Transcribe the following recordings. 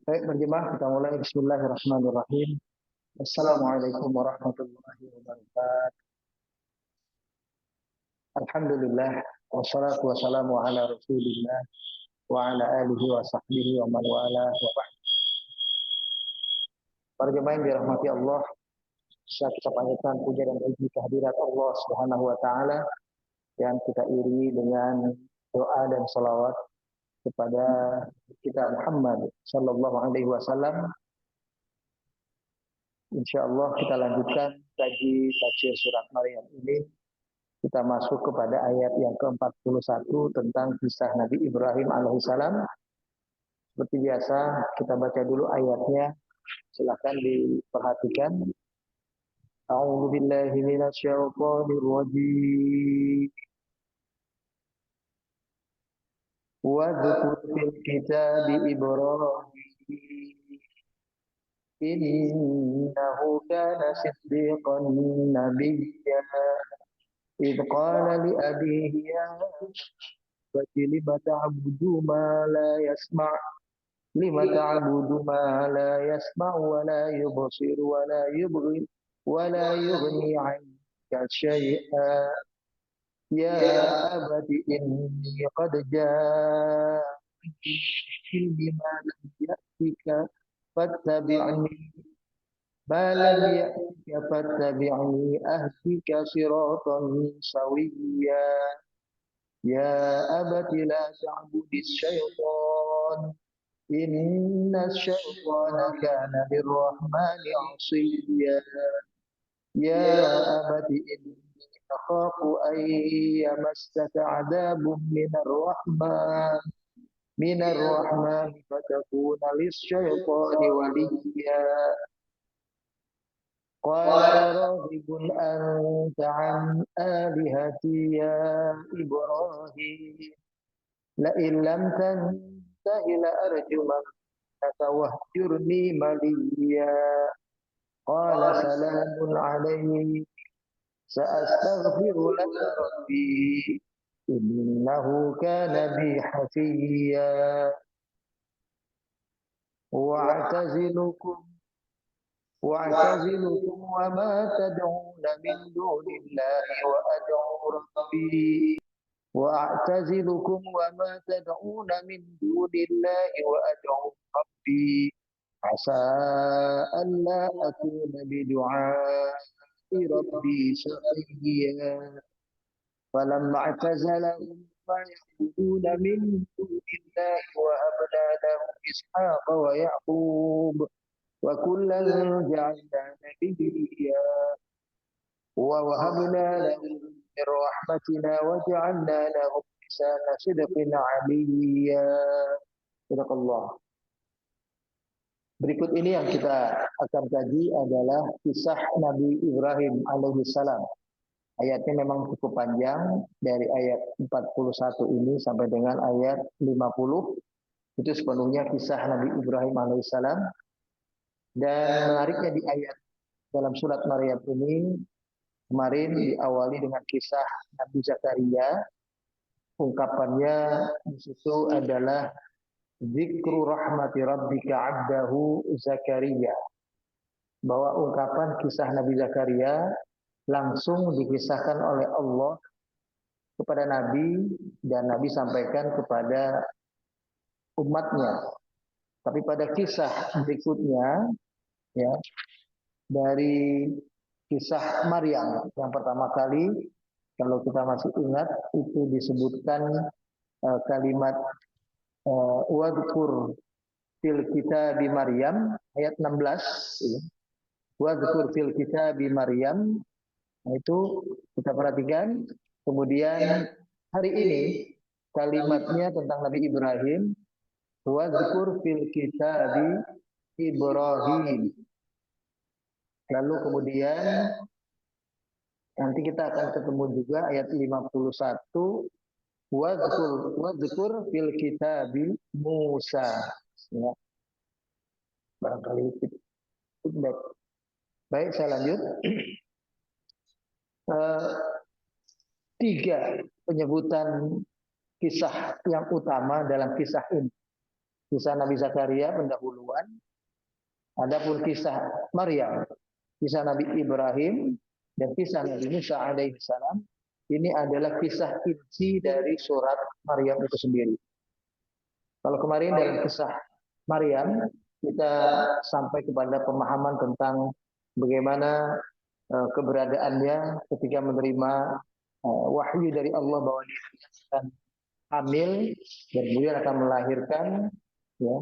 Baik, berjemaah kita mulai. Bismillahirrahmanirrahim. Assalamualaikum warahmatullahi wabarakatuh. Alhamdulillah. Wassalatu wassalamu ala rasulillah wa ala alihi wa sahbihi wa man wala wa ba'd. Para jemaah yang dirahmati Allah, kita panjatkan puja dan puji kehadirat Allah Subhanahu wa taala yang kita iringi dengan doa dan salawat kepada kita Muhammad sallallahu alaihi wasallam. Insyaallah kita lanjutkan kaji tafsir surat Maryam ini. Kita masuk kepada ayat yang ke-41 tentang kisah Nabi Ibrahim alaihissalam. Seperti biasa, kita baca dulu ayatnya. Silakan diperhatikan. A'udzu billahi minasyaitonir rajim. Wa dzkur fil kitabi Ibrahim. Innahu kana siddiqan nabiyya. إذ قال لأبيه يا أبت لم تعبد ما لا يسمع ولا يبصر ولا يغني عنك شيئا يا أبت إني قد جاءني من ما لم يأتك فاتبعني فاتبعني أهدك صراطا سويا يا أبت لا تعبد الشيطان إن الشيطان كان للرحمن عصيا يا أبت إني أخاف أن يمسك عذاب من الرحمن فتكون للشيطان وليا قال راغب أنت عن آلهتي يا إبراهيم لئن لم تنته لأرجمنك واهجرني مليا قال سلام عليك سأستغفر لك ربي إنه كان بي حفيا واعتزلكم وما تدعون من دون الله وأدعو ربي عسى ألا أكون بدعاء ربي شقيا فلما اعتزلهم ما يعبدون من دون الله وهبنا له إسحاق ويعقوب وكلا جعلنا نبيا ووهبنا لهم من رحمتنا وجعلنا لهم لسان صدق عليا. Barakallah. Berikut ini yang kita akan kaji adalah kisah Nabi Ibrahim alaihissalam. Ayatnya memang cukup panjang, dari ayat 41 ini sampai dengan ayat 50. Itu sepenuhnya kisah Nabi Ibrahim alaihissalam. Dan menariknya di ayat dalam surat Maryam ini kemarin diawali dengan kisah Nabi Zakaria. Ungkapannya di situ adalah zikru rahmati rabbika 'abdahu Zakaria. Bahwa ungkapan kisah Nabi Zakaria langsung dikisahkan oleh Allah kepada Nabi dan Nabi sampaikan kepada umatnya. Tapi pada kisah berikutnya, ya, dari kisah Maryam yang pertama kali, kalau kita masih ingat, itu disebutkan kalimat wadhkur fil kitabi Maryam ayat 16, ya. Wadhkur fil kitabi Maryam, nah, itu kita perhatikan. Kemudian hari ini kalimatnya tentang Nabi Ibrahim, wadhkur fil kitabi Ibrahim. Lalu kemudian nanti kita akan ketemu juga ayat 51, wadhkur fil kitabi Musa. Ya. Barangkali feedback. Baik, saya lanjut. Tiga penyebutan kisah yang utama dalam kisah ini. kisah Nabi Zakaria pendahuluan, adapun kisah Maryam, kisah Nabi Ibrahim, dan kisah Nabi Musa alaihissalam, ini adalah kisah inti dari surat Maryam itu sendiri. Kalau kemarin dalam kisah Maryam, kita sampai kepada pemahaman tentang bagaimana keberadaannya ketika menerima wahyu dari Allah bahwa dia akan hamil dan kemudian akan melahirkan ya,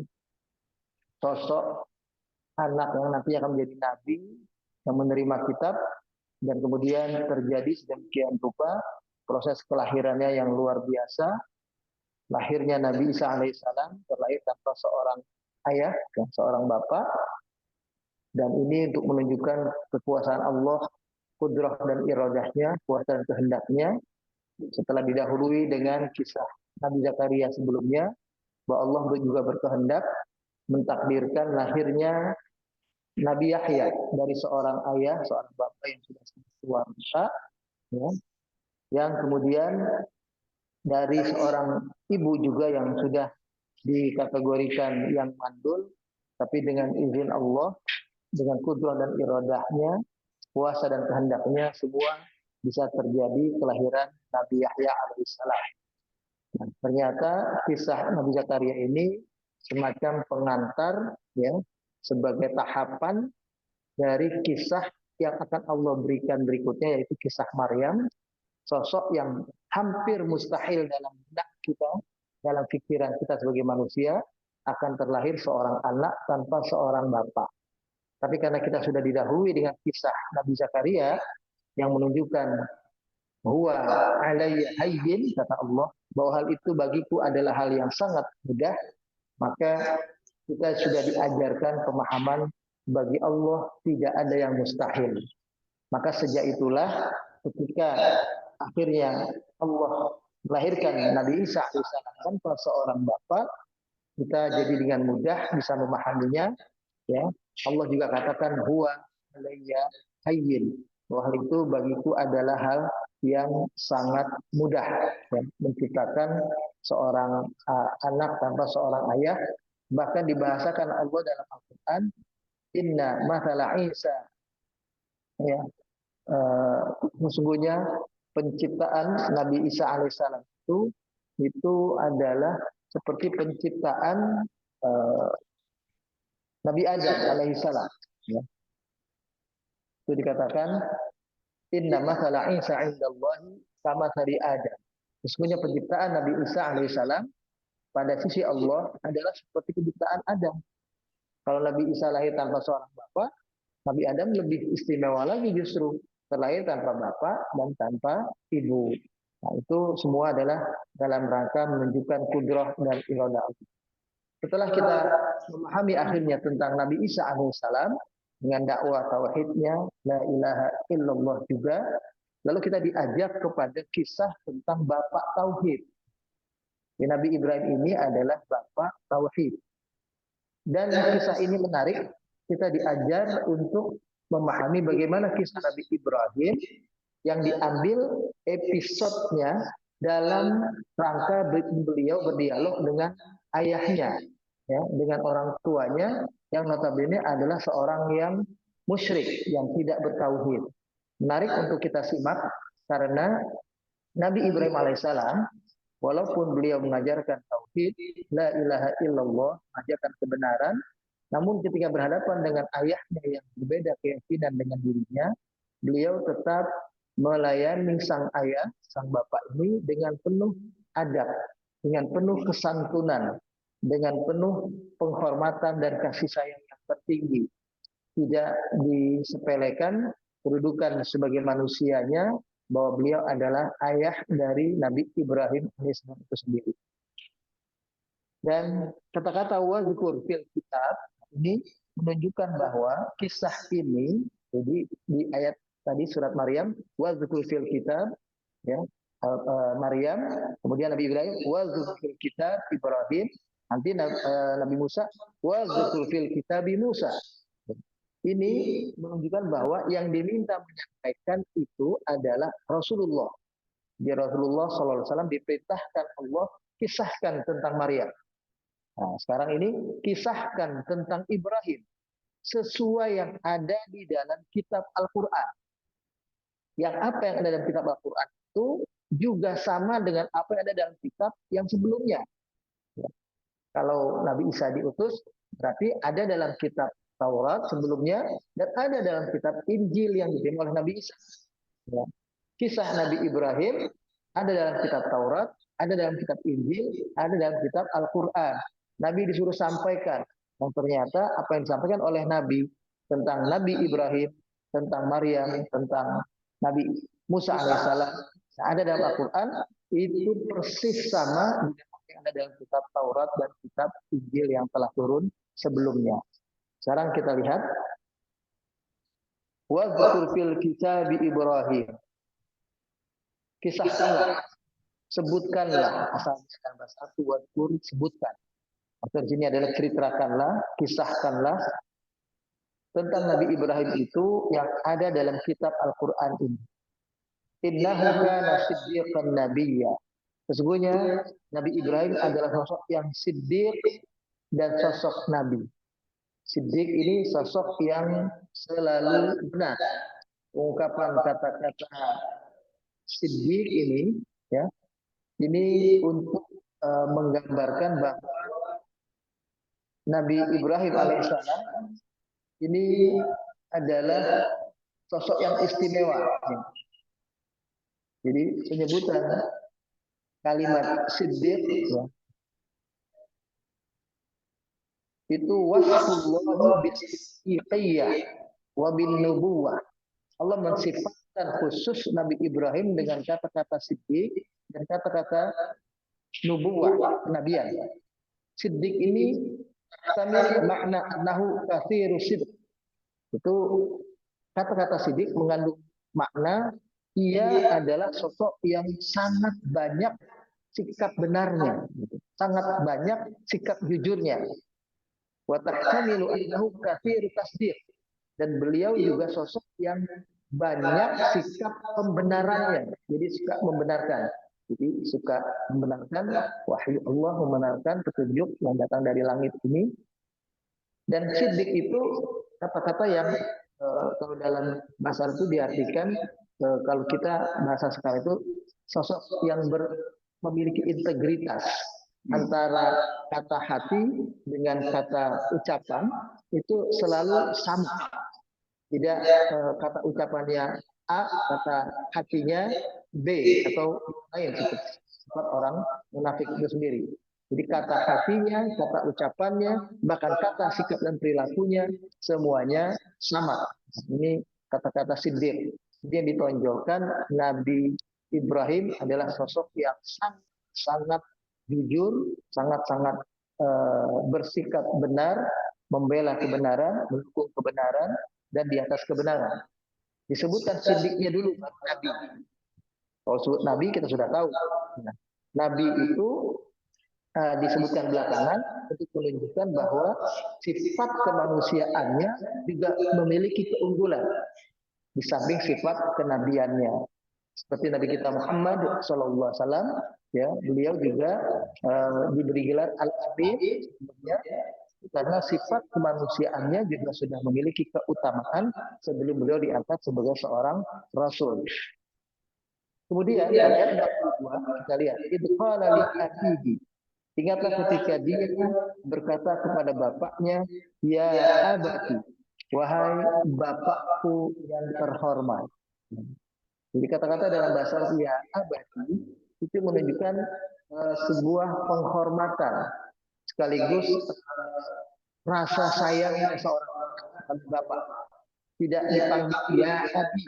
sosok anak yang nanti akan menjadi nabi yang menerima kitab, dan kemudian terjadi sedemikian rupa proses kelahirannya yang luar biasa. Lahirnya Nabi Isa alaihissalam terlahir tanpa seorang ayah dan seorang bapak, dan ini untuk menunjukkan kekuasaan Allah, kudrah dan iradahnya, kuasa dan kehendaknya, setelah didahului dengan kisah Nabi Zakaria sebelumnya, bahwa Allah juga berkehendak mentakdirkan lahirnya Nabi Yahya dari seorang ayah, seorang bapak yang sudah tua renta, ya, yang kemudian dari seorang ibu juga yang sudah dikategorikan yang mandul, tapi dengan izin Allah, dengan kudrah dan iradahnya, kuasa dan kehendaknya, semua bisa terjadi kelahiran Nabi Yahya alaihissalam. Nah, ternyata kisah Nabi Zakaria ini semacam pengantar, ya, sebagai tahapan dari kisah yang akan Allah berikan berikutnya, yaitu kisah Maryam, sosok yang hampir mustahil dalam benak kita, dalam pikiran kita sebagai manusia, akan terlahir seorang anak tanpa seorang bapak. Tapi karena kita sudah didahului dengan kisah Nabi Zakaria yang menunjukkan huwa alayya hayyin, kata Allah, bahwa hal itu bagiku adalah hal yang sangat mudah, maka kita sudah diajarkan pemahaman bagi Allah tidak ada yang mustahil. Maka sejak itulah ketika akhirnya Allah melahirkan Nabi Isa alaihissalam tanpa seorang bapak, kita jadi dengan mudah bisa memahaminya. Ya, Allah juga katakan huwa alayya hayyin, bahwa hal itu bagiku adalah hal yang sangat mudah, ya, menciptakan seorang anak tanpa seorang ayah. Bahkan dibahasakan Allah dalam Al-Quran, inna mathala Isa, ya, sesungguhnya penciptaan Nabi Isa alaihissalam itu adalah seperti penciptaan Nabi Adam alaihissalam. Ya. Itu dikatakan inna mathala Isa indallahi kama mathali Adam. Sesungguhnya penciptaan Nabi Isa alaihissalam pada sisi Allah adalah seperti penciptaan Adam. Kalau Nabi Isa lahir tanpa seorang bapak, Nabi Adam lebih istimewa lagi justru, terlahir tanpa bapak dan tanpa ibu. Nah, itu semua adalah dalam rangka menunjukkan kudrah dan iradah Allah. Setelah kita memahami akhirnya tentang Nabi Isa alaihissalam dengan dakwah tauhidnya, la ilaha illallah juga, lalu kita diajak kepada kisah tentang bapak tauhid. Nabi Ibrahim ini adalah bapak tauhid. Dan kisah ini menarik, kita diajar untuk memahami bagaimana kisah Nabi Ibrahim yang diambil episodenya dalam rangka beliau berdialog dengan ayahnya, ya, dengan orang tuanya yang notabene adalah seorang yang musyrik, yang tidak bertauhid. Menarik untuk kita simak karena Nabi Ibrahim alaihissalam, walaupun beliau mengajarkan tauhid, la ilaha illallah, mengajarkan kebenaran, namun ketika berhadapan dengan ayahnya yang berbeda keyakinan dengan dirinya, beliau tetap melayani sang ayah, sang bapak ini dengan penuh adab, dengan penuh kesantunan, dengan penuh penghormatan dan kasih sayang yang tertinggi. Tidak disepelekan kedudukan sebagai manusianya, bahwa beliau adalah ayah dari Nabi Ibrahim alaihissalam itu sendiri. Dan kata-kata wazkur fil kitab ini menunjukkan bahwa kisah ini, jadi di ayat tadi surat Maryam, wazkur fil kitab, ya, Maryam, kemudian Nabi Ibrahim, wazkur fil kitab Ibrahim, nanti Nabi Musa, wazkur fil kitab Musa. Ini menunjukkan bahwa yang diminta menyampaikan itu adalah Rasulullah. Di Rasulullah SAW diperintahkan Allah kisahkan tentang Maryam. Nah, sekarang ini kisahkan tentang Ibrahim sesuai yang ada di dalam kitab Al-Quran. Yang apa yang ada dalam kitab Al-Quran itu juga sama dengan apa yang ada dalam kitab yang sebelumnya. Ya. Kalau Nabi Isa diutus, berarti ada dalam kitab Taurat sebelumnya dan ada dalam kitab Injil yang diterima oleh Nabi Isa. Ya. Kisah Nabi Ibrahim ada dalam kitab Taurat, ada dalam kitab Injil, ada dalam kitab Al-Quran. Nabi disuruh sampaikan. Dan ternyata apa yang disampaikan oleh Nabi tentang Nabi Ibrahim, tentang Maryam, tentang Nabi Musa alaihissalam, ada dalam Al-Quran, itu persis sama dengan apa yang ada dalam kitab Taurat dan kitab Injil yang telah turun sebelumnya. Sekarang kita lihat. Wadhkur fil kitabi Ibrahim. Kisahkanlah, sebutkanlah, asalnya dalam bahasa Arab wadhkur, sebutkan. Maksud sini adalah ceritakanlah, kisahkanlah tentang Nabi Ibrahim itu yang ada dalam kitab Al-Quran ini. Innahu kana siddiqan nabiyya. Sesungguhnya Nabi Ibrahim adalah sosok yang siddiq dan sosok Nabi. Siddiq ini sosok yang selalu benar. Ungkapan kata-kata siddiq ini, ya, ini untuk menggambarkan bahwa Nabi Ibrahim alaihissalam ini adalah sosok yang istimewa. Jadi penyebutan kalimat siddiq, ya, itu wasfullah bis-siddiqiyyah wa bin nubuwah. Allah mensifatkan khusus Nabi Ibrahim dengan kata-kata siddiq dan kata-kata nubuwah, kenabian. Siddiq ini tamil makna annahu kathiru siddiq. Itu kata-kata siddiq mengandung makna ia adalah sosok yang sangat banyak sikap benarnya, sangat banyak sikap jujurnya. Wa tahtamilu annahu kathiru tasdiq. Dan beliau juga sosok yang banyak sikap pembenarannya. Jadi suka membenarkan. Jadi suka membenarkan wahyu Allah, membenarkan petunjuk yang datang dari langit ini. Dan siddiq itu kata-kata yang kalau dalam bahasa itu diartikan, kalau kita bahasa sekarang itu sosok yang memiliki integritas antara kata hati dengan kata ucapan itu selalu sama. Tidak kata ucapannya A, kata hatinya B atau lain seperti orang munafik itu sendiri. Jadi kata hatinya, kata ucapannya, bahkan kata sikap dan perilakunya semuanya sama. Ini kata-kata siddiq. Dia ditonjolkan Nabi Ibrahim adalah sosok yang sangat jujur, sangat-sangat bersikap benar, membela kebenaran, mendukung kebenaran, dan di atas kebenaran. Disebutkan siddiqnya dulu Nabi. Kalau sebut Nabi kita sudah tahu. Nabi itu disebutkan belakangan untuk menunjukkan bahwa sifat kemanusiaannya juga memiliki keunggulan di samping sifat kenabiannya. Seperti Nabi kita Muhammad SAW, ya, beliau juga diberi gelar Al-Amin karena sifat kemanusiaannya juga sudah memiliki keutamaan sebelum beliau diangkat sebagai seorang rasul. Kemudian ayat 62 kita lihat, idqala li abihi. Ingatlah ketika dia berkata kepada bapaknya, ya abati, wahai bapakku yang terhormat. Jadi kata-kata dalam bahasa ya abati itu menunjukkan sebuah penghormatan sekaligus rasa sayangnya seorang bapak. Tidak dipanggil ya abi.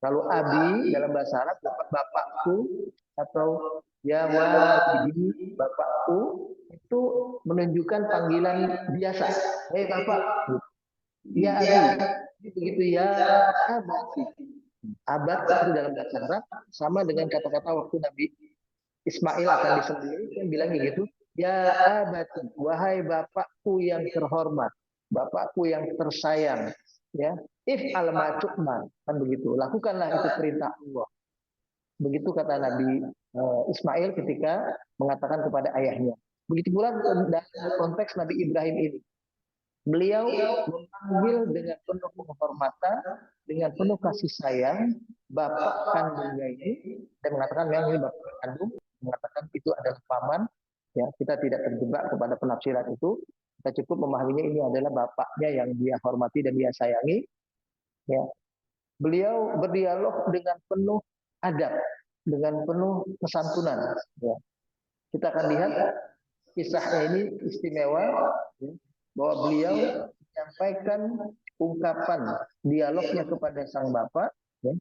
Kalau abi dalam bahasa Arab bapakku atau ya walidi bapakku itu menunjukkan panggilan biasa. Hei bapak, ya abi. Begitu ya abati. Abad itu dalam bahasa Arab sama dengan kata-kata waktu Nabi Ismail akan disembelih, kan bilang gitu, ya abati, wahai bapakku yang terhormat, bapakku yang tersayang, ya, if al ma'tu'man, kan begitu, lakukanlah itu perintah Allah. Begitu kata Nabi Ismail ketika mengatakan kepada ayahnya. Begitu pula dalam konteks Nabi Ibrahim ini. Beliau memanggil dengan penuh penghormatan, dengan penuh kasih sayang, bapak kandungnya ini, dan mengatakan memang ini bapak kandung, mengatakan itu adalah paman. Ya, kita tidak terjebak kepada penafsiran itu. Kita cukup memahaminya ini adalah bapaknya yang dia hormati dan dia sayangi. Ya, beliau berdialog dengan penuh adab, dengan penuh kesantunan. Ya. Kita akan lihat kisahnya ini istimewa, ya, bahwa beliau menyampaikan ungkapan dialognya kepada sang bapak. Ya.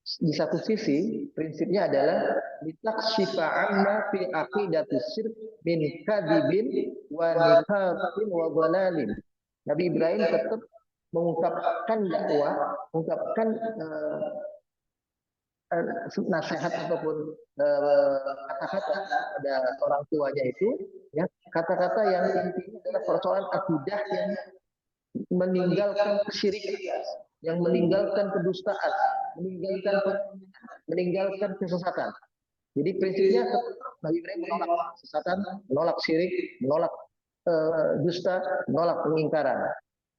Di satu sisi prinsipnya adalah litakshifa anna fi aqidati syirk min kadibin wa nikatin wa dhalalin. Nabi Ibrahim tetap mengungkapkan dakwah, mengungkapkan nasihat ataupun kata-kata pada orang tuanya itu, ya, kata-kata yang intinya adalah persoalan akidah yang meninggalkan kesyirikan, yang meninggalkan kedustaan, meninggalkan kesesatan. Jadi prinsipnya Nabi Ibrahim menolak kesesatan, menolak syirik, menolak dusta, menolak pengingkaran.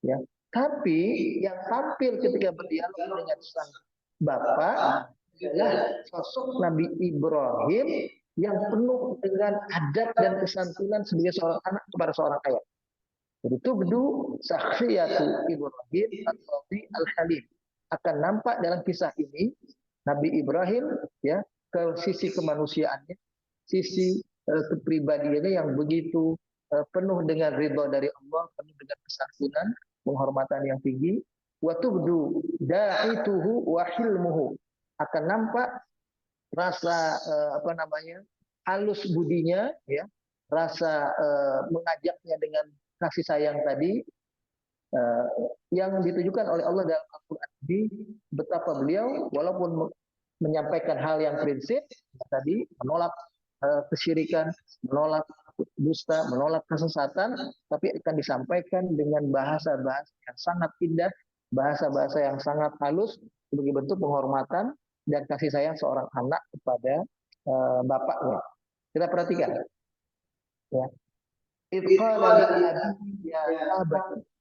Ya. Tapi yang tampil ketika berdialog dengan sang bapak adalah sosok Nabi Ibrahim yang penuh dengan adab dan kesantunan sebagai seorang anak kepada seorang ayah. Jadi tubdu sakhsiyatu Ibrahim at-Tawi al-Halim. Akan nampak dalam kisah ini Nabi Ibrahim, ya, ke sisi kemanusiaannya, sisi kepribadiannya yang begitu penuh dengan ridha dari Allah, penuh dengan kesantunan, penghormatan yang tinggi. Wa tubdu da'ituhu wa hilmuhu. Akan nampak rasa halus budinya, ya, rasa mengajaknya dengan kasih sayang tadi, yang ditujukan oleh Allah dalam Al-Quran ini, betapa beliau walaupun menyampaikan hal yang prinsip tadi, menolak kesyirikan, menolak dusta, menolak kesesatan, tapi akan disampaikan dengan bahasa-bahasa yang sangat indah, bahasa-bahasa yang sangat halus sebagai bentuk penghormatan dan kasih sayang seorang anak kepada bapaknya. Kita perhatikan, ya.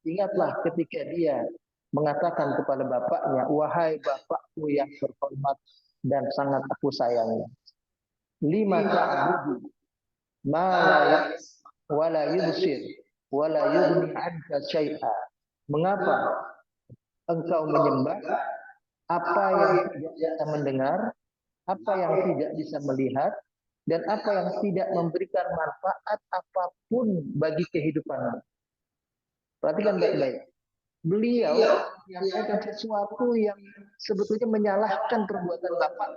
Ingatlah ketika dia mengatakan kepada bapaknya, wahai bapakku yang terhormat dan sangat aku sayangi, lima ta'budu ma la wa la yubsir wa la yughni 'anka syai'a. Mengapa engkau menyembah apa yang tidak bisa mendengar, apa yang tidak bisa melihat, dan apa yang tidak memberikan manfaat apapun bagi kehidupanmu. Perhatikan baik-baik. Beliau menyampaikan sesuatu yang sebetulnya menyalahkan perbuatan bapak,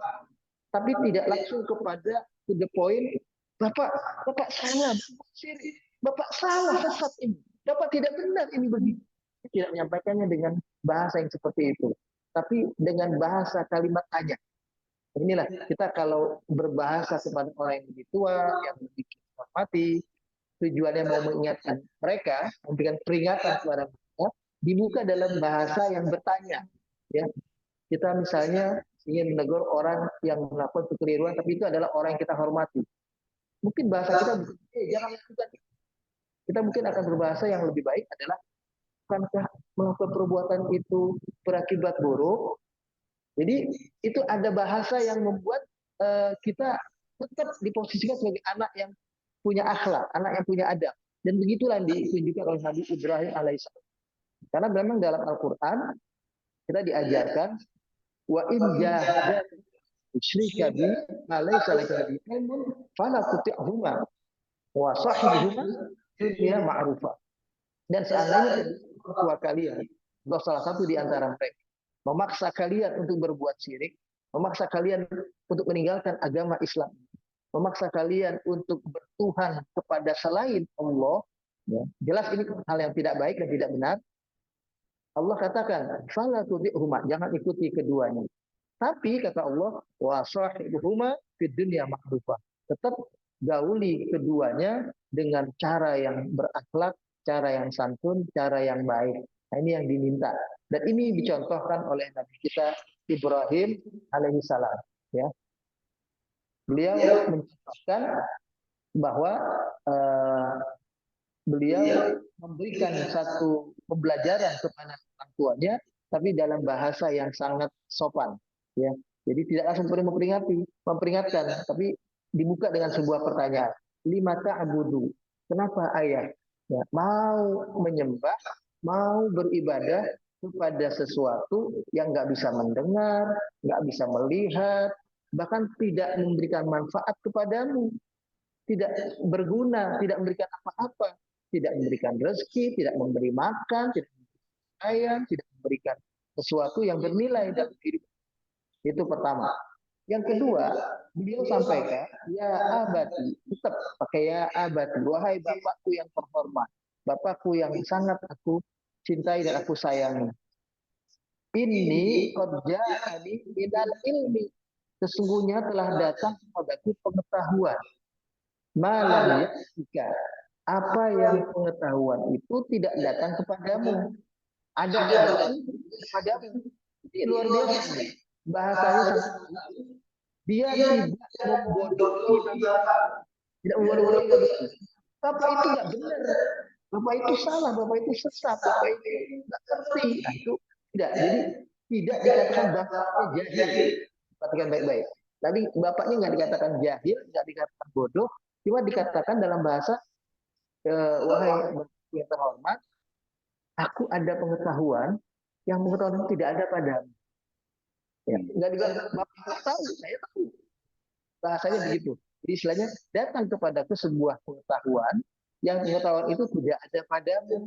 tapi tidak langsung kepada to the point. Bapak salah, bapak salah, sesat ini, bapak tidak benar ini begitu. Tidak menyampaikannya dengan bahasa yang seperti itu, tapi dengan bahasa kalimat tanya. Inilah kita kalau berbahasa kepada orang yang lebih tua, yang lebih hormati, tujuannya mau mengingatkan mereka, memberikan peringatan kepada mereka, dibuka dalam bahasa yang bertanya. Ya, kita misalnya ingin menegur orang yang melakukan kekeliruan, tapi itu adalah orang yang kita hormati. Mungkin bahasa kita bukan, jangan lakukan. Kita mungkin akan berbahasa yang lebih baik adalah, bukankah melakukan perbuatan itu berakibat buruk? Jadi itu ada bahasa yang membuat kita tetap diposisikan sebagai anak yang punya akhlak, anak yang punya adab. Dan begitulah yang ditunjukkan oleh Nabi Ibrahim alaihissalam. Karena memang dalam Al-Quran kita diajarkan, wa in jahadaka usyrika bi ma laysa laka bihi ilmun fala tuti'huma wa sahibhuma dunya ma'rufa. Dan seandainya kedua kalian, atau salah satu di antara mereka, memaksa kalian untuk berbuat syirik, memaksa kalian untuk meninggalkan agama Islam, memaksa kalian untuk bertuhan kepada selain Allah, ya, jelas ini hal yang tidak baik dan tidak benar. Allah katakan, fala tudihuma, jangan ikuti keduanya. Tapi kata Allah, wa sahibuhuma fid dunya ma'rufah. Tetap gauli keduanya dengan cara yang berakhlak, cara yang santun, cara yang baik. Nah, ini yang diminta. Dan ini dicontohkan oleh Nabi kita Ibrahim alaihissalam. Ya. Beliau mencontohkan bahwa uh, beliau memberikan satu pembelajaran kepada orang tuanya, tapi dalam bahasa yang sangat sopan, ya. Jadi tidak langsung memperingatkan, tapi dibuka dengan sebuah pertanyaan. Lima ta'budu. Kenapa ayah? Ya, mau menyembah, mau beribadah kepada sesuatu yang nggak bisa mendengar, nggak bisa melihat, bahkan tidak memberikan manfaat kepadamu, tidak berguna, tidak memberikan apa-apa, tidak memberikan rezeki, tidak memberi makan, tidak memberi ayam, tidak memberikan sesuatu yang bernilai dalam hidup. Itu pertama. Yang kedua, beliau sampaikan, ya abadi, tetap pakai ya abadi, wahai bapakku yang terhormat, bapakku yang sangat aku cintai dan aku sayangi. Ini qadja'ani minal ilmi. Sesungguhnya telah datang kepadaku pengetahuan. Malam ya jika apa yang pengetahuan itu tidak datang kepadamu. Ada kepadamu. Ini luar biasa. Bahasanya sangat dia tidak membodohi Bapak. Tidak membodohi Bapak. Bapak itu nggak benar. Bapak itu salah. Bapak itu sesat. Bapak itu nggak ngerti. Nah, itu tidak. Jadi tidak dikatakan bapaknya jahil. Perhatikan baik-baik. Tadi bapaknya nggak dikatakan jahil, nggak dikatakan bodoh, cuma dikatakan dalam bahasa wahai yang terhormat, aku ada pengetahuan yang pengetahuan itu tidak ada padamu. Ya, nggak dibilang bapak tahu, saya tahu. Bahasanya begitu. Jadi istilahnya datang kepadaku sebuah pengetahuan yang pengetahuan itu tidak ada padamu.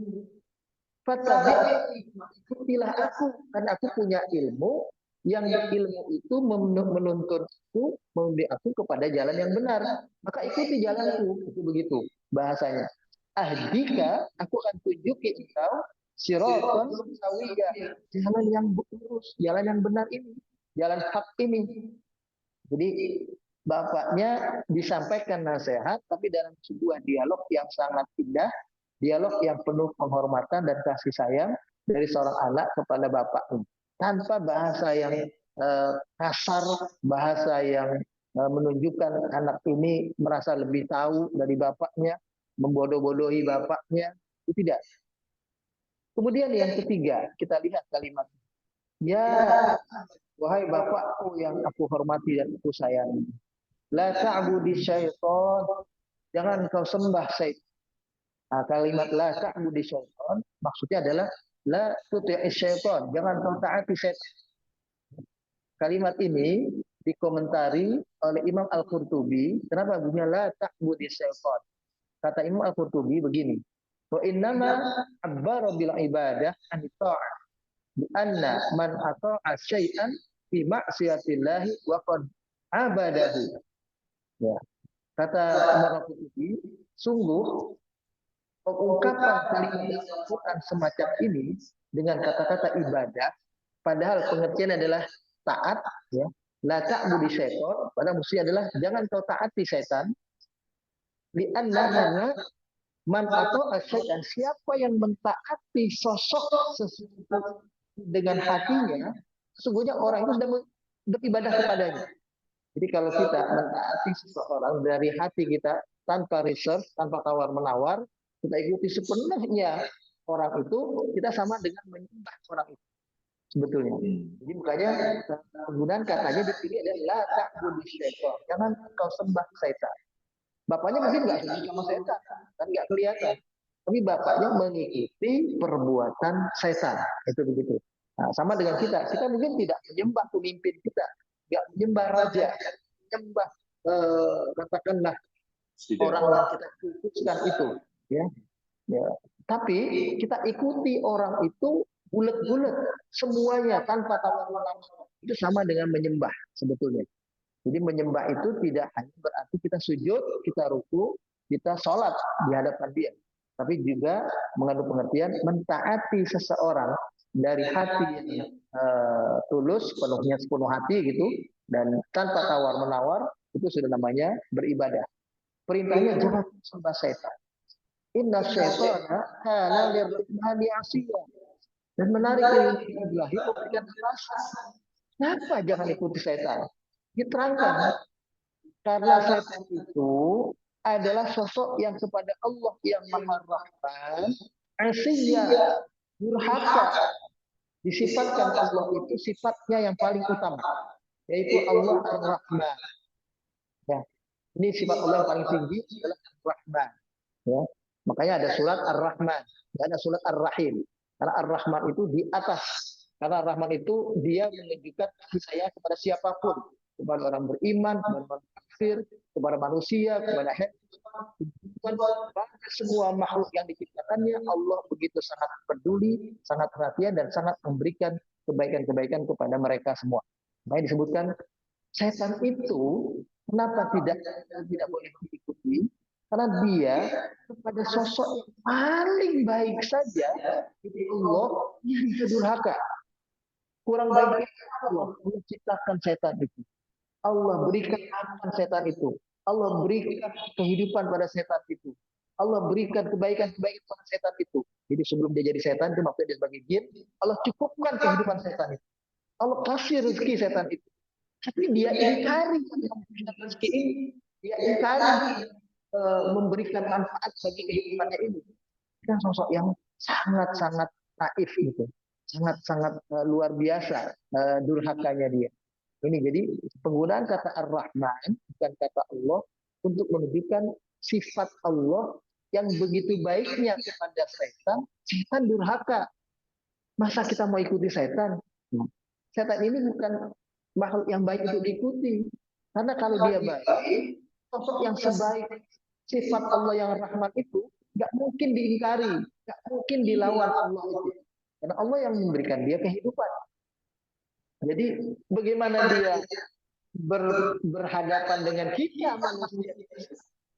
Fatabi, ikutilah aku karena aku punya ilmu yang ilmu itu menuntun aku, membimbing aku kepada jalan yang benar. Maka ikuti jalanku, itu begitu bahasanya. Ahdika, aku akan tunjuki engkau siratan sawiyah, jalan yang lurus, jalan yang benar ini, jalan hak ini. Jadi bapaknya disampaikan nasihat, tapi dalam sebuah dialog yang sangat indah, dialog yang penuh penghormatan dan kasih sayang dari seorang anak kepada bapaknya, tanpa bahasa yang kasar, bahasa yang menunjukkan anak ini merasa lebih tahu dari bapaknya, membodoh-bodohi bapaknya, itu tidak. Kemudian yang ketiga, kita lihat kalimat, ya wahai bapakku yang aku hormati dan aku sayangi, la ta'budi syaitan, jangan kau sembah syaitan. Nah, kalimat la ta'budi syaitan maksudnya adalah la tuti'i syaitan, jangan kau taati syaitan. Kalimat ini dikomentari oleh Imam Al-Qurtubi, kenapa bunyinya la ta'budi syaitan? Kata Imam Al-Qurtubi begini, wa innama abbara bil ibadah an ta'ah bi anna man ata'a syai'an fi ma'siyatillahi wa qad abadahu. Ya. Kata Imam Al-Qurtubi, sungguh pengungkapan kalimat dalam Quran semacam ini dengan kata-kata ibadah, padahal pengertian adalah taat, ya, la ta'budi syaitan, pada mesti adalah jangan kau taati setan, li'anna karena man atau asyaitan, siapa yang mentaati sosok sesuatu dengan hatinya, sesungguhnya orang itu sedang beribadah kepadanya. Jadi kalau kita mentaati seseorang dari hati kita tanpa research, tanpa tawar-menawar, kita ikuti sepenuhnya orang itu, kita sama dengan menyembah orang itu sebetulnya. Jadi makanya penggunaan katanya dipilih adalah la ta'budi syaitan, jangan kau sembah setan. Bapaknya mungkin nggak suka sama setan, kan nggak kelihatan. Tapi bapaknya mengikuti perbuatan setan, itu begitu. Nah, sama dengan kita mungkin tidak menyembah pemimpin kita, nggak menyembah raja, menyembah katakanlah orang yang kita putuskan itu, ya. Ya. Tapi kita ikuti orang itu bulat-bulat semuanya tanpa tawar-menawar, itu sama dengan menyembah sebetulnya. Jadi menyembah itu tidak hanya berarti kita sujud, kita ruku, kita sholat di hadapan dia, tapi juga mengandung pengertian mentaati seseorang dari hati yang tulus, sepenuh hati gitu, dan tanpa tawar-menawar, itu sudah namanya beribadah. Perintahnya jangan sembah setan. Inna syaitana kana lirrahmani asiyya. Dan menarik ini Ibrahim memberikan alasan. Kenapa jangan ikuti setan? Diterangkan. Karena setan itu adalah sosok yang kepada Allah yang Maha Rahman, Asiyya, durhaka. Disifatkan Allah itu sifatnya yang paling utama, yaitu Allah Ar-Rahman. Ya, ini sifat Allah yang paling tinggi adalah Ar-Rahman. Ya, makanya ada surat Ar-Rahman, ada surat Ar-Rahim. Karena Ar-Rahman itu di atas. Karena Ar-Rahman itu dia menunjukkan kasih sayang kepada siapapun, kepada orang beriman, kepada orang kafir, kepada manusia, kepada hewan, pada semua makhluk yang diciptakannya. Allah begitu sangat peduli, sangat perhatian, dan sangat memberikan kebaikan-kebaikan kepada mereka semua. Makanya disebutkan setan itu kenapa tidak boleh diikuti? Karena dia kepada sosok yang paling baik saja itu Allah yang durhaka. Kurang baik Allah menciptakan setan itu. Allah berikan aman setan itu. Allah berikan kehidupan pada setan itu. Allah berikan kebaikan-kebaikan pada setan itu. Jadi sebelum dia jadi setan itu maksudnya dia sebagai jin, Allah cukupkan kehidupan setan itu. Allah kasih rezeki setan itu. Tapi dia ingkari memberikan rezeki ini. Dia ingkari memberikan manfaat bagi kehidupannya ini. Kan sosok yang sangat-sangat naif gitu. Sangat-sangat luar biasa durhakanya dia. Ini jadi penggunaan kata Ar-Rahman bukan kata Allah untuk menunjukkan sifat Allah yang begitu baiknya kepada setan. Setan durhaka. Masa kita mau ikuti setan? Setan ini bukan makhluk yang baik untuk diikuti. Karena kalau dia baik, sosok yang sebaik sifat Allah yang Rahman itu nggak mungkin diingkari, nggak mungkin dilawan Allah itu. Karena Allah yang memberikan dia kehidupan. Jadi bagaimana dia berhadapan dengan kita manusia,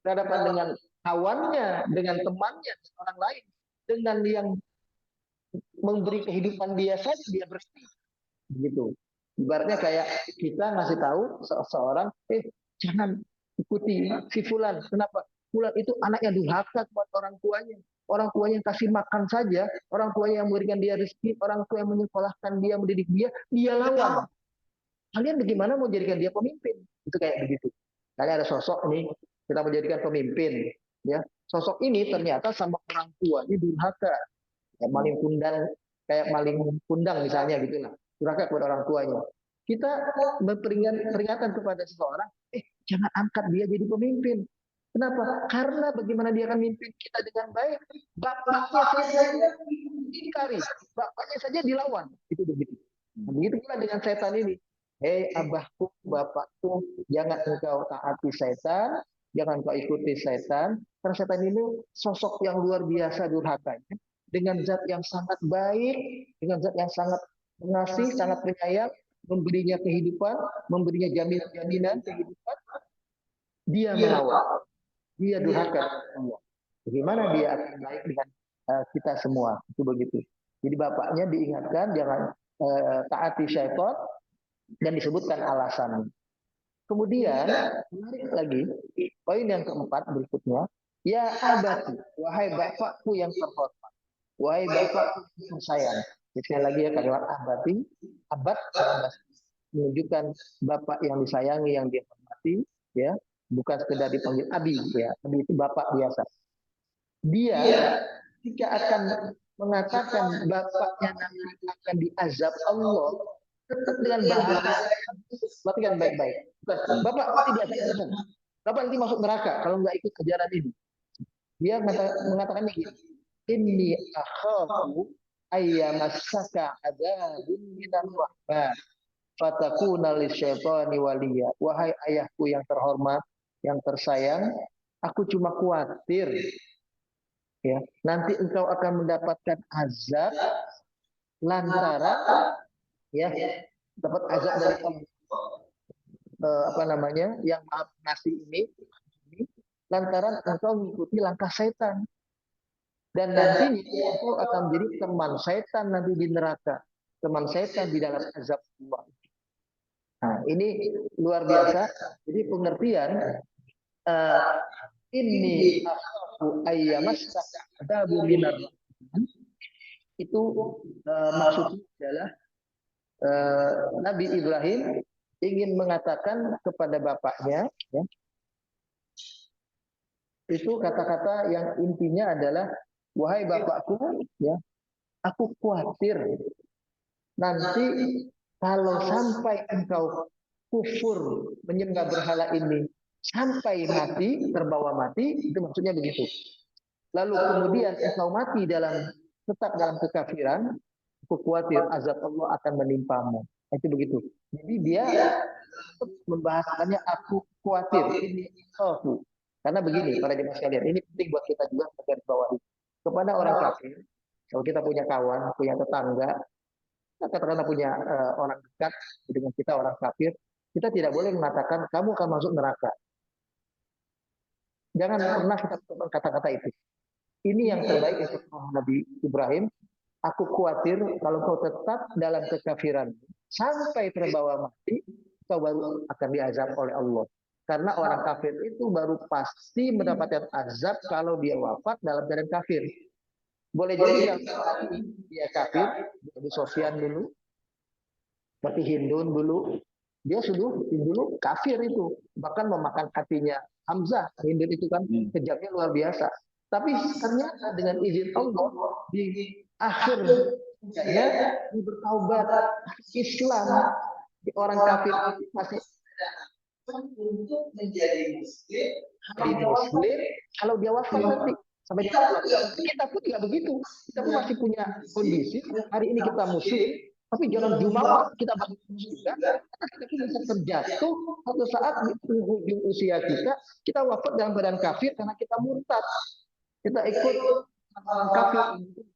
berhadapan dengan kawannya, dengan temannya, orang lain, dengan yang memberi kehidupan dia saja dia bersih, gitu. Ibaratnya kayak kita ngasih tahu seseorang, jangan ikuti si Fulan. Kenapa? Fulan itu anaknya durhaka kepada orang tuanya. Orang tuanya yang kasih makan saja, orang tuanya yang memberikan dia rezeki, orang tua yang menyekolahkan dia, mendidik dia, dia lawan. Kalian bagaimana mau jadikan dia pemimpin? Itu kayak begitu. Kalian ada sosok nih, kita menjadikan pemimpin. Ya, sosok ini ternyata sama orang tuanya durhaka. Kayak maling kundang misalnya gitu lah. Durhaka kepada orang tuanya. Kita peringatan kepada seseorang, jangan angkat dia jadi pemimpin. Kenapa? Karena bagaimana dia akan memimpin kita dengan baik. Bapaknya saja ingkari, bapaknya saja dilawan. Itu begitu. Nah, begitu pula dengan setan ini. Hei abahku, bapakku, jangan engkau taati setan, jangan kau ikuti setan. Karena setan ini sosok yang luar biasa durhakanya. Dengan zat yang sangat baik, dengan zat yang sangat mengasih, sangat penyayang, memberinya kehidupan, memberinya jaminan kehidupan, dia melawan, dia durhaka Allah. Bagaimana dia akan baik dengan kita semua? Itu begitu. Jadi bapaknya diingatkan jangan taati syaitan dan disebutkan alasan. Kemudian menarik lagi poin yang keempat berikutnya, ya abati, wahai bapakku yang terhormat, wahai bapakku yang tersayang. Sekali lagi ya kalimat abati, abad menunjukkan bapak yang disayangi, yang dihormati, ya, bukan sekedar dipanggil abi, ya, abi itu bapak biasa. Dia jika akan mengatakan bapaknya nanti akan diazab Allah, tetap dengan bahasa, perhatikan baik-baik. Bapak pasti diazab, bapak nanti masuk neraka kalau nggak ikut ajaran ini. Dia mengatakan begini, inni akhafu ayyamassaka adzabun minar rahman fatakuna lisyaitani waliya. Wahai ayahku yang terhormat, yang tersayang, aku cuma khawatir ya, nanti engkau akan mendapatkan azab lantaran ya, dapat azab dari apa namanya, yang maaf ngasih ini lantaran engkau mengikuti langkah setan. Dan nanti engkau akan menjadi teman setan nanti di neraka, teman setan di dalam azab Allah. Nah, ini luar biasa. Jadi pengertian ini aku ayyamassaka adabu minar itu maksudnya adalah Nabi Ibrahim ingin mengatakan kepada bapaknya, ya, Itu kata-kata yang intinya adalah, wahai bapakku, ya, aku khawatir nanti kalau sampai engkau kufur menyembah berhala ini sampai mati, terbawa mati, itu maksudnya begitu. Lalu kemudian engkau mati tetap dalam kekafiran, aku khawatir azab Allah akan menimpamu. Itu begitu. Jadi dia membahasakannya aku khawatir, ini aku. Karena begini, para jemaah sekalian, ini penting buat kita juga garis bawahi. Kepada orang kafir, kalau kita punya kawan, punya tetangga, katakanlah punya orang dekat dengan kita, orang kafir, kita tidak boleh mengatakan kamu akan masuk neraka. Jangan pernah kita ucapkan kata-kata itu. Ini yang terbaik untuk Nabi Ibrahim. Aku khawatir kalau kau tetap dalam kekafiran sampai terbawa mati, kau baru akan diazab oleh Allah. Karena orang kafir itu baru pasti mendapatkan azab kalau dia wafat dalam keadaan kafir. Boleh jadi dia kafir, jadi Sofyan dulu, seperti Hindun dulu, dia sudah dulu kafir itu, bahkan memakan hatinya Hamzah. Hindun itu kan kejamnya luar biasa. Tapi ternyata dengan izin Allah di akhir ya bertaubat Islam, di orang kafir masih untuk menjadi muslim kalau dia wafat nanti sampai dia wafat. Kita pun tidak begitu. Kita pun masih punya kondisi hari ini kita muslim, tapi jangan jumawa kita bagi juga, karena kita pun bisa terjatuh satu saat di ujung usia kita wafat dalam badan kafir karena kita murtad. Kita ikut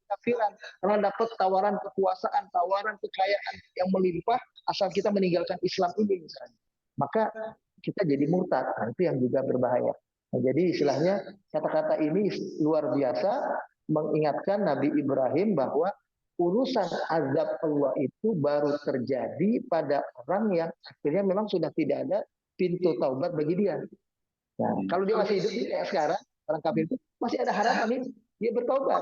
kafiran karena dapat tawaran kekuasaan, tawaran kekayaan yang melimpah asal kita meninggalkan Islam ini misalnya. Maka kita jadi murtad. Nah, itu yang juga berbahaya. Nah, jadi istilahnya kata-kata ini luar biasa mengingatkan Nabi Ibrahim bahwa urusan azab Allah itu baru terjadi pada orang yang akhirnya memang sudah tidak ada pintu taubat bagi dia. Nah, kalau dia masih hidup kayak sekarang, orang kafir itu masih ada harapan ini dia bertobat.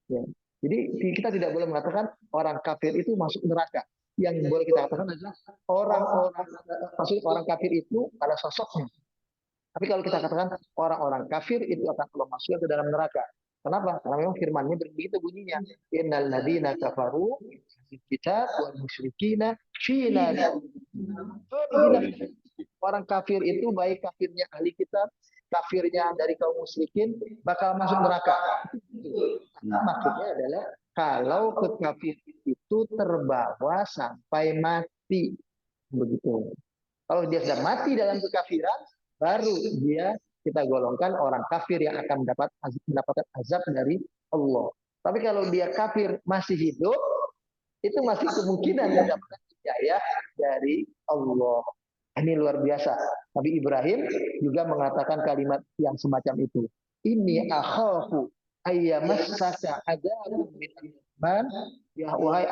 Ya. Jadi kita tidak boleh mengatakan orang kafir itu masuk neraka. Yang boleh kita katakan adalah orang-orang maksud orang kafir itu pada sosoknya. Tapi kalau kita katakan orang-orang kafir itu akan Allah masuk ke dalam neraka. Kenapa? Karena memang firman-Nya begitu bunyinya. Innal ladzina kafaru kitab wal musyrikina fi nar. Orang kafir itu baik kafirnya ahli kitab, kafirnya dari kaum musyrikin bakal masuk neraka. Maksudnya adalah kalau kekafir itu terbawa sampai mati, begitu. Kalau dia sudah mati dalam kekafiran, baru dia kita golongkan orang kafir yang akan mendapatkan azab dari Allah. Tapi kalau dia kafir masih hidup, itu masih kemungkinan mendapatkan hidayah dari Allah. Ini luar biasa. Nabi Ibrahim juga mengatakan kalimat yang semacam itu. Ini akhafu ayyamassaka adzabun min rahman, ya wahai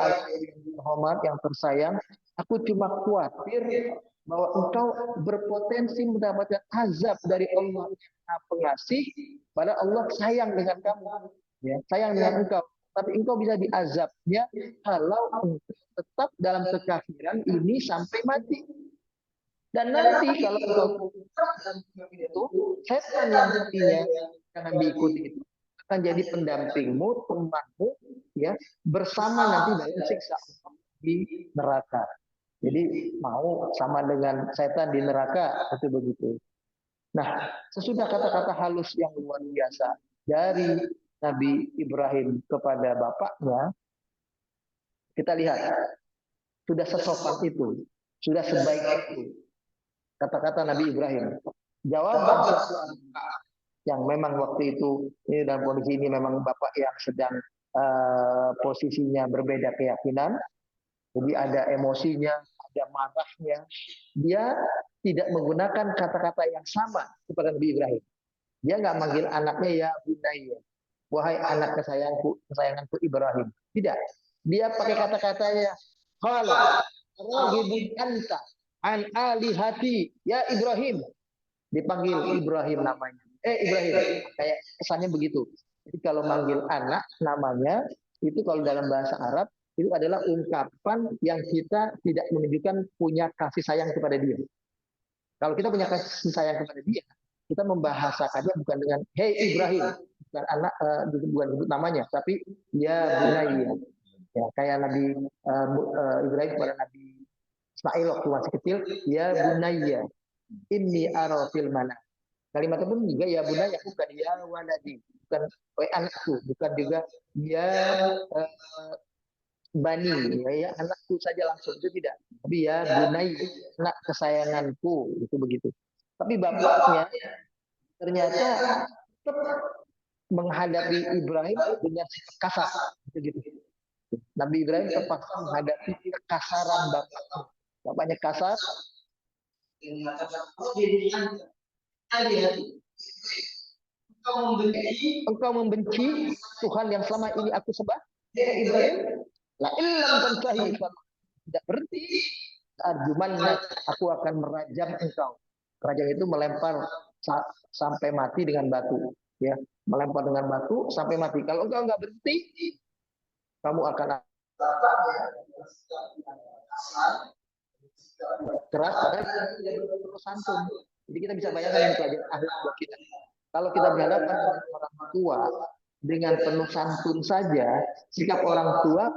Muhammad yang tersayang, aku cuma khawatir bahwa engkau berpotensi mendapatkan azab dari Allah yang pengasih, padahal Allah sayang dengan kamu, ya, sayang dengan engkau. Tapi engkau bisa diazabnya kalau engkau tetap dalam kekafiran ini sampai mati. Dan nanti kalau engkau itu setan yang tadinya jangan diikuti itu akan jadi pendampingmu, temanmu, ya, bersama nanti dalam siksa di neraka. Jadi mau sama dengan setan di neraka, itu begitu. Nah, sesudah kata-kata halus yang luar biasa dari Nabi Ibrahim kepada bapaknya, kita lihat sudah sesopan itu, sudah sebaik itu kata-kata Nabi Ibrahim. Jawaban yang memang waktu itu ini dalam kondisi ini memang bapak yang sedang posisinya berbeda keyakinan, jadi ada emosinya, ada marahnya. Dia tidak menggunakan kata-kata yang sama kepada Nabi Ibrahim. Dia nggak manggil anaknya ya bunayya, wahai anak kesayanganku Ibrahim. Tidak. Dia pakai kata-katanya qala raghibun anta an alihati ya Ibrahim. Dipanggil Ibrahim namanya. Ibrahim, kayak kesannya begitu. Jadi kalau manggil anak namanya itu kalau dalam bahasa Arab itu adalah ungkapan yang kita tidak menunjukkan punya kasih sayang kepada dia. Kalau kita punya kasih sayang kepada dia, kita membahasakannya bukan dengan Hei Ibrahim, bukan anak, bukan sebut namanya, tapi ya bunayya. Ya, kayak Nabi Ibrahim kepada Nabi Ismail waktu masih kecil, ya bunayya, inni ara fil manam. Kalimat itu pun juga ya bunayya, bukan ya waladi, bukan anakku, bukan juga ya bani, ya anakku saja langsung, itu tidak. Tapi ya bunayya, anak kesayanganku, itu begitu. Tapi bapaknya ternyata tetap menghadapi Ibrahim dengan sikap kasar, begitu. Nabi Ibrahim terpaksa menghadapi kekasaran bapaknya. Bapaknya kasar. Engkau membenci Tuhan yang selama ini aku sembah, Ibrahim. La illam tantahi, tidak berhenti, arjumannak, aku akan merajam engkau. Rajam itu melempar sampai mati dengan batu, ya, melempar dengan batu sampai mati. Kalau engkau nggak berhenti, kamu akan keras, terus santun. Jadi kita bisa bayangkan ini pelajaran akhlak buat kita. Kalau kita berhadapan dengan orang tua dengan penuh santun saja, sikap orang tua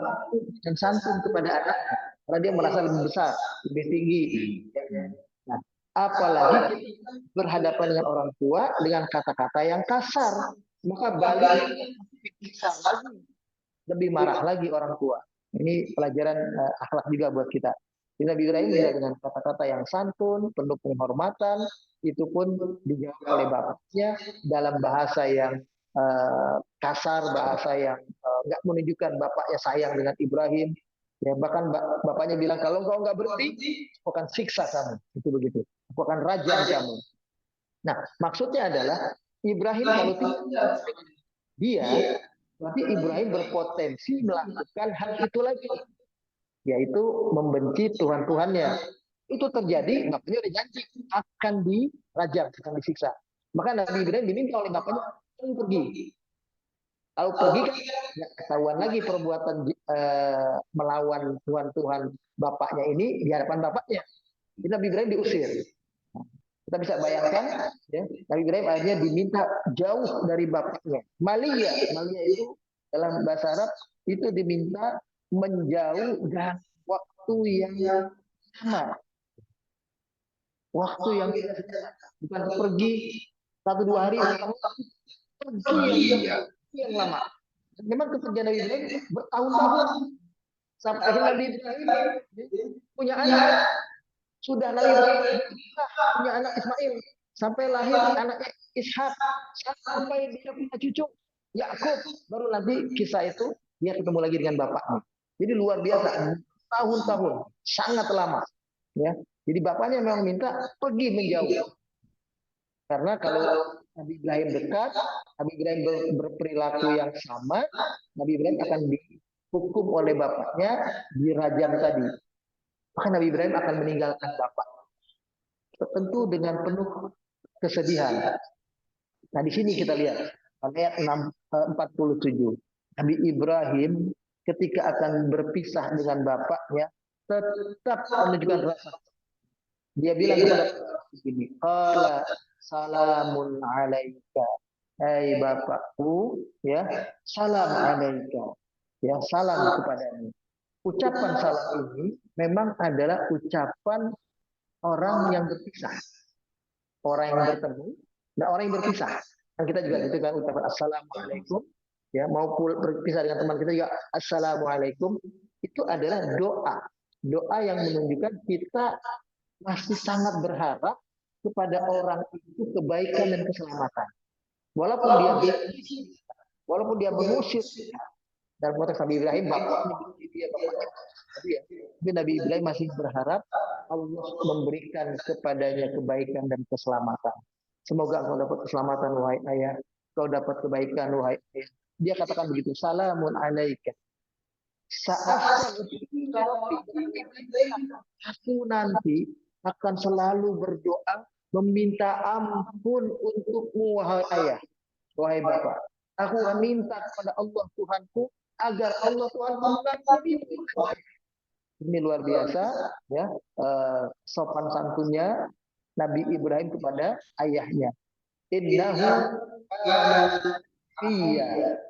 dan santun kepada anak, karena dia merasa lebih besar, lebih tinggi. Nah, apalagi kita berhadapan dengan orang tua dengan kata-kata yang kasar, maka balik lebih marah lagi orang tua. Ini pelajaran akhlak juga buat kita. Nabi Ibrahim dengan kata-kata yang santun, penuh penghormatan, itu pun dijawab oleh bapaknya dalam bahasa yang kasar, bahasa yang nggak menunjukkan bapaknya sayang dengan Ibrahim. Ya, bahkan bapaknya bilang, kalau engkau nggak berhenti, aku akan siksa kamu. Itu begitu. Aku akan rajam kamu. Nah, maksudnya adalah Ibrahim kalau tidak dia, berarti Ibrahim berpotensi melakukan hal itu lagi, yaitu membenci Tuhan-Tuhannya. Itu terjadi, bapaknya udah janji akan dirajam, akan disiksa. Maka Nabi Ibrahim diminta oleh bapaknya pergi. Kalau pergi kan ya, ketahuan lagi perbuatan melawan Tuhan-Tuhan bapaknya ini di hadapan bapaknya. Jadi Nabi Ibrahim diusir. Kita bisa bayangkan, ya, Nabi Ibrahim akhirnya diminta jauh dari bapaknya. Malia itu dalam bahasa Arab itu diminta menjauh dan waktu yang sama. Waktu yang bukan pergi 1-2 hari, pergi yang lama. Memang kepergian Nabi Ibrahim bertahun-tahun. Sampai akhirnya Nabi Ibrahim punya anak. Sudah Nabi Ibrahim punya anak Ismail. Sampai lahir anaknya Ishak. Sampai dia punya cucu Yakub. Baru nanti kisah itu dia ketemu lagi dengan bapaknya. Jadi luar biasa. Tahun-tahun. Sangat lama. Ya. Jadi bapaknya memang minta pergi menjauh. Karena kalau Nabi Ibrahim dekat, Nabi Ibrahim berperilaku yang sama, Nabi Ibrahim akan dihukum oleh bapaknya, dirajam tadi. Maka Nabi Ibrahim akan meninggalkan bapak. Tentu dengan penuh kesedihan. Nah di sini kita lihat ayat 47. Nabi Ibrahim ketika akan berpisah dengan bapaknya tetap menunjukkan rasa. Dia bilang kepada begini, qala salamun alaika. Hai bapakku, ya, salam alaika. Ya, salam kepadamu. Ucapan salam ini memang adalah ucapan orang yang berpisah. Orang yang bertemu dan orang yang berpisah. Dan kita juga itu kan ucapan assalamualaikum, ya, mau berpisah dengan teman kita juga assalamualaikum, itu adalah doa. Doa yang menunjukkan kita masih sangat berharap kepada orang itu kebaikan dan keselamatan. Walaupun dia mengusir, dalam konteks Nabi Ibrahim bapaknya dia tapi Nabi Ibrahim masih berharap Allah memberikan kepadanya kebaikan dan keselamatan. Semoga engkau dapat keselamatan wahai ayah, kau dapat kebaikan wahai ayah. Dia katakan begitu, salamun alaika. Saat aku nanti akan selalu berdoa meminta ampun untukmu wahai ayah, wahai bapak. Aku akan minta kepada Allah Tuhanku agar Allah Tuhan mengampuni. Ini luar biasa, ya, sopan santunnya Nabi Ibrahim kepada ayahnya. innahu kana iya,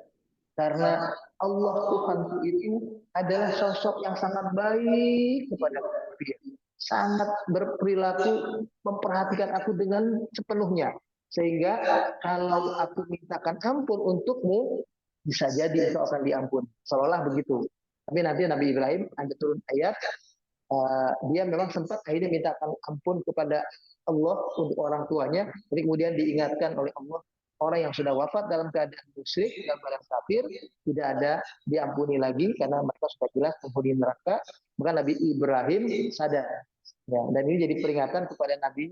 karena Allah Tuhanku itu adalah sosok yang sangat baik kepada dia, sangat berperilaku memperhatikan aku dengan sepenuhnya, sehingga kalau aku mintakan ampun untukmu bisa jadi engkau akan diampun, seolah begitu. Tapi nanti Nabi Ibrahim ada turun ayat, dia memang sempat akhirnya mintakan ampun kepada Allah untuk orang tuanya, tapi kemudian diingatkan oleh Allah, orang yang sudah wafat dalam keadaan musyrik, dalam keadaan kafir, tidak ada diampuni lagi karena mereka sudah jelas penghuni neraka. Maka Nabi Ibrahim sadar. Ya, dan ini jadi peringatan kepada Nabi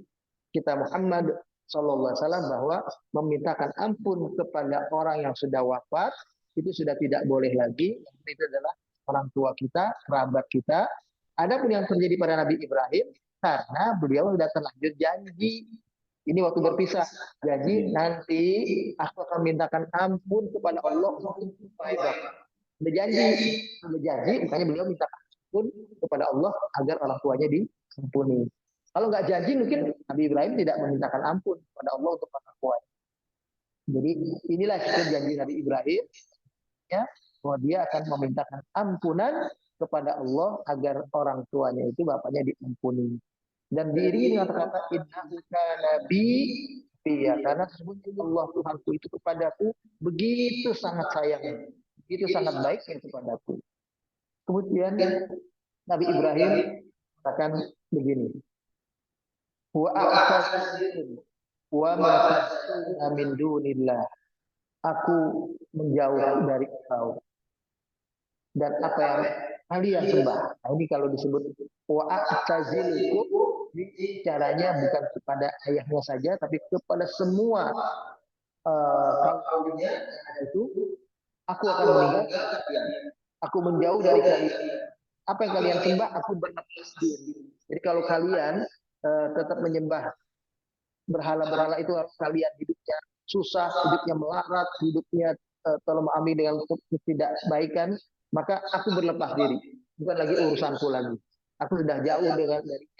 kita Muhammad SAW bahwa memintakan ampun kepada orang yang sudah wafat itu sudah tidak boleh lagi. Itu adalah orang tua kita, kerabat kita. Adapun yang terjadi pada Nabi Ibrahim, karena beliau sudah terlanjur janji. Ini waktu berpisah. Janji nanti aku akan mintakan ampun kepada Allah untuk Udah janji, makanya beliau minta ampun kepada Allah agar orang tuanya diampuni. Kalau nggak janji, mungkin Nabi Ibrahim tidak memintakan ampun kepada Allah untuk orang tuanya. Jadi inilah janji Nabi Ibrahim, ya, bahwa dia akan memintakan ampunan kepada Allah agar orang tuanya itu bapaknya diampuni. Dan diiringi dengan kata innahu kana bi, iya, karena sesungguhnya Allah Tuhanku itu kepadaku begitu sangat sayang, begitu sangat baiknya kepadaku. Kemudian Nabi Ibrahim katakan begini, wa a'tazilun wa ma tad'una min dunillah, aku menjauh dari engkau dan apa yang kalian sembah. Nah, ini kalau disebut wa a'tazilukum, caranya bukan kepada ayahnya saja, tapi kepada semua kaumnya itu, aku akan meninggalkan kalian. Aku menjauh dari kalian. Apa yang kalian sembah, aku berlepas diri. Jadi kalau kalian tetap menyembah berhala-berhala itu, kalian hidupnya susah, hidupnya melarat, hidupnya tolong mengambil dengan ketidakbaikan, maka aku berlepas diri. Bukan lagi urusanku lagi. Aku sudah jauh dari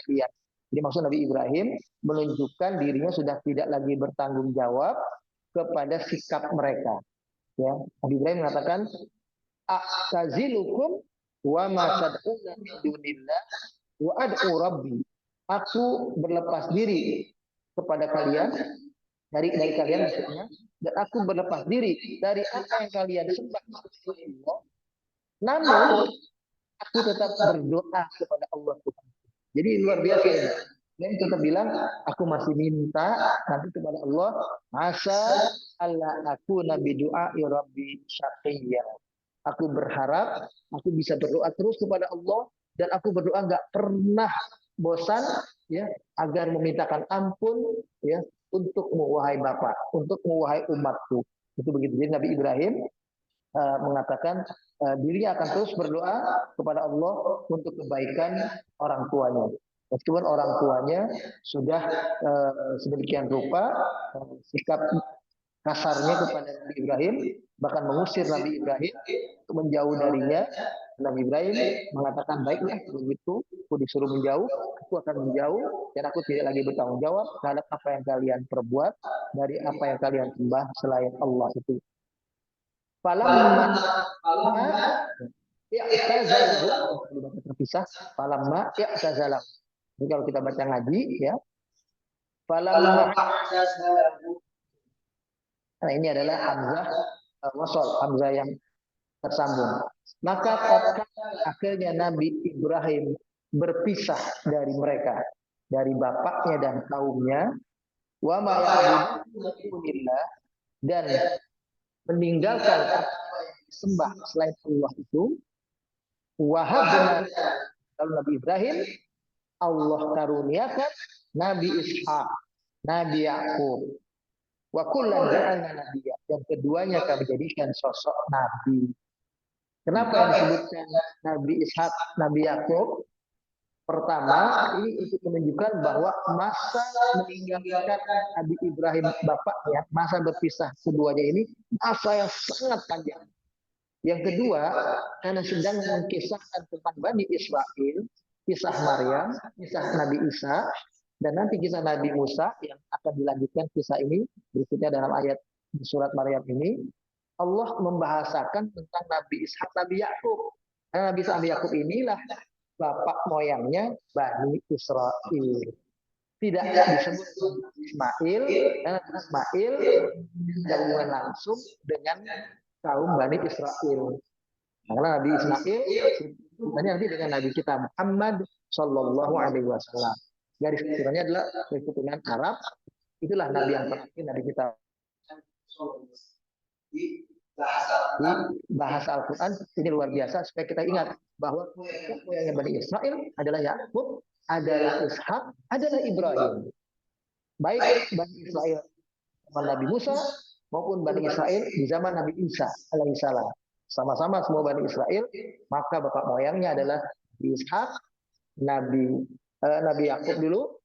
kalian. Jadi maksud Nabi Ibrahim menunjukkan dirinya sudah tidak lagi bertanggung jawab kepada sikap mereka. Ya, Nabi Ibrahim mengatakan, "A'tazilukum wa ma tad'una min dunillah wa ad'u rabbi." Aku berlepas diri kepada kalian, dari kalian maksudnya, dan aku berlepas diri dari apa yang kalian sembah selain Allah. Namun aku tetap berdoa kepada Allah Tuhan. Jadi luar biasa ini. Dan tetap bilang, aku masih minta nanti kepada Allah, asa Allah aku nabi doa ya Rabbi syaqiyya. Aku berharap aku bisa berdoa terus kepada Allah, dan aku berdoa nggak pernah bosan, ya, agar memintakan ampun, ya, untukmu wahai Bapak, untukmu wahai umatku. Itu begitu. Jadi Nabi Ibrahim mengatakan dirinya akan terus berdoa kepada Allah untuk kebaikan orang tuanya. Meskipun orang tuanya sudah sedemikian rupa sikap kasarnya kepada Nabi Ibrahim, bahkan mengusir Nabi Ibrahim untuk menjauh darinya. Nabi Ibrahim mengatakan, baiklah begitu, aku disuruh menjauh, aku akan menjauh, dan aku tidak lagi bertanggung jawab terhadap apa yang kalian perbuat dari apa yang kalian sembah selain Allah itu. Falamma i'tazalahu, terpisah, falamma i'tazalahu. Jadi kalau kita baca ngaji, ya, falamma i'tazalahu. Nah, ini adalah hamzah wasol, hamzah yang tersambung. Maka akhirnya Nabi Ibrahim berpisah dari mereka, dari bapaknya dan kaumnya, wa ma ya'budunillah, dan meninggalkan apa yang disembah selain Allah itu. Wahabna, kalau Nabi Ibrahim, Allah karuniakan Nabi Ishak, Nabi Yakub, wa kullan ja'alna nabiyya, dan keduanya kami jadikan sosok nabi. Kenapa yang disebutkan Nabi Ishak, Nabi Yakub? Pertama, ini untuk menunjukkan bahwa masa meninggalkan Nabi Ibrahim bapaknya, masa berpisah keduanya ini masa yang sangat panjang. Yang kedua, karena sedang mengkisahkan tentang Bani Israel, kisah Maryam, kisah Nabi Isa, Dan nanti kisah Nabi Musa yang akan dilanjutkan kisah ini berikutnya dalam ayat di surat Maryam ini, Allah membahasakan tentang Nabi Ishak, Nabi Yakub. Nah, Nabi Ishak, Nabi Yakub inilah bapak moyangnya Bani Israel. Tidak disebut Ismail, karena Ismail ada hubungan langsung dengan kaum Bani Israel. Karena Nabi Ismail nanti dengan Nabi kita Muhammad Shallallahu Alaihi Wasallam. Garis keturunannya adalah keturunan Arab. Itulah Nabi yang terakhir, Nabi kita. Di bahasa Al-Quran ini luar biasa supaya kita ingat bahwa yang Bani Israel adalah Yakub, adalah Ishak, adalah Ibrahim. Baik Bani Israel zaman Nabi Musa maupun Bani Israel di zaman Nabi Isa alaihissalam. Sama-sama semua Bani Israel, maka bapak moyangnya adalah Nabi Ishak, Nabi Yakub dulu,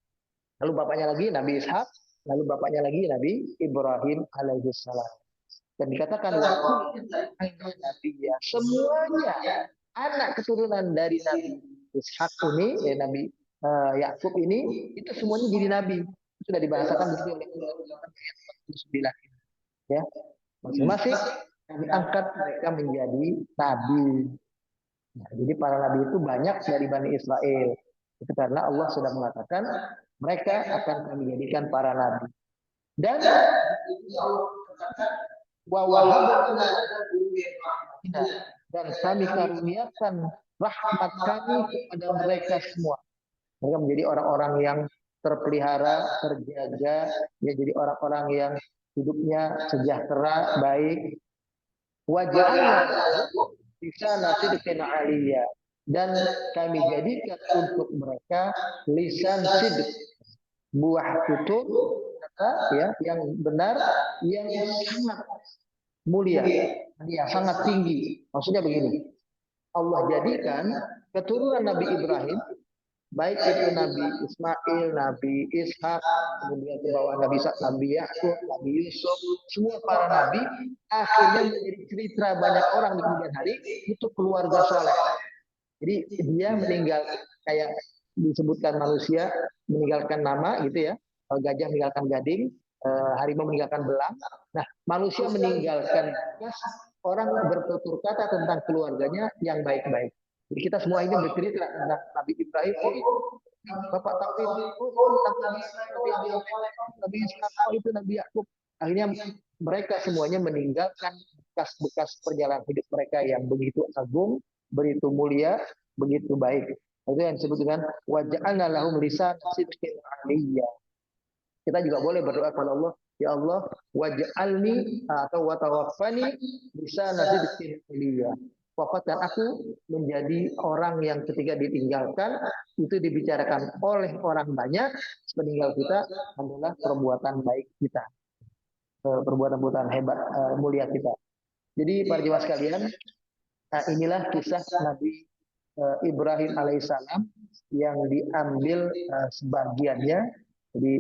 lalu bapaknya lagi Nabi Ishak, lalu bapaknya lagi Nabi Ibrahim alaihissalam. Dan dikatakan Nabi ya, semuanya anak keturunan dari Nabi Ishak ini, Nabi Yakub ini, itu semuanya jadi Nabi. Itu sudah dibahasakan di sini oleh ayat 49. Ya, masing-masing diangkat mereka menjadi Nabi. Nah, jadi para Nabi itu banyak dari Bani Israel. Itu karena Allah sudah mengatakan mereka akan kami jadikan para Nabi. Dan dan kami karuniakan rahmat kami kepada mereka semua. Mereka menjadi orang-orang yang terpelihara, terjaga, ya, jadi orang-orang yang hidupnya sejahtera, baik. Wajahnya bisa sidqin aliyah, dan kami jadikan untuk mereka lisan sidq, buah kutub ya yang benar, yang sangat mulia, yang sangat tinggi. Maksudnya begini, Allah jadikan keturunan Nabi Ibrahim, baik itu Nabi Ismail, Nabi Ishak, kemudian ke bawah Nabi Yakub, Nabi Yusuf, semua para nabi akhirnya menjadi cerita banyak orang di kemudian hari itu keluarga soleh. Jadi dia meninggal, kayak disebutkan manusia meninggalkan nama gitu ya, gajah meninggalkan gading, harimau meninggalkan belang. Nah, manusia meninggalkan orang bertutur kata tentang keluarganya yang baik-baik. Jadi kita semua ini bercerita tentang Nabi Ibrahim, Bapak Tauhid, Nabi Ishak, itu Nabi Yakub. Akhirnya mereka semuanya meninggalkan bekas-bekas perjalanan hidup mereka yang begitu agung, begitu mulia, begitu baik. Itu yang disebut dengan waja'alna lahum lisan sidqin aliyah. Kita juga boleh berdoa kepada Allah, ya Allah, waj'alni atau watawaffani lisan sidqin aliyah. Wafatkan aku menjadi orang yang ketika ditinggalkan itu dibicarakan oleh orang banyak, sepeninggal kita adalah perbuatan baik kita, perbuatan-perbuatan hebat, mulia kita. Jadi para jemaah sekalian, inilah kisah Nabi Ibrahim alaihissalam yang diambil sebagiannya. Jadi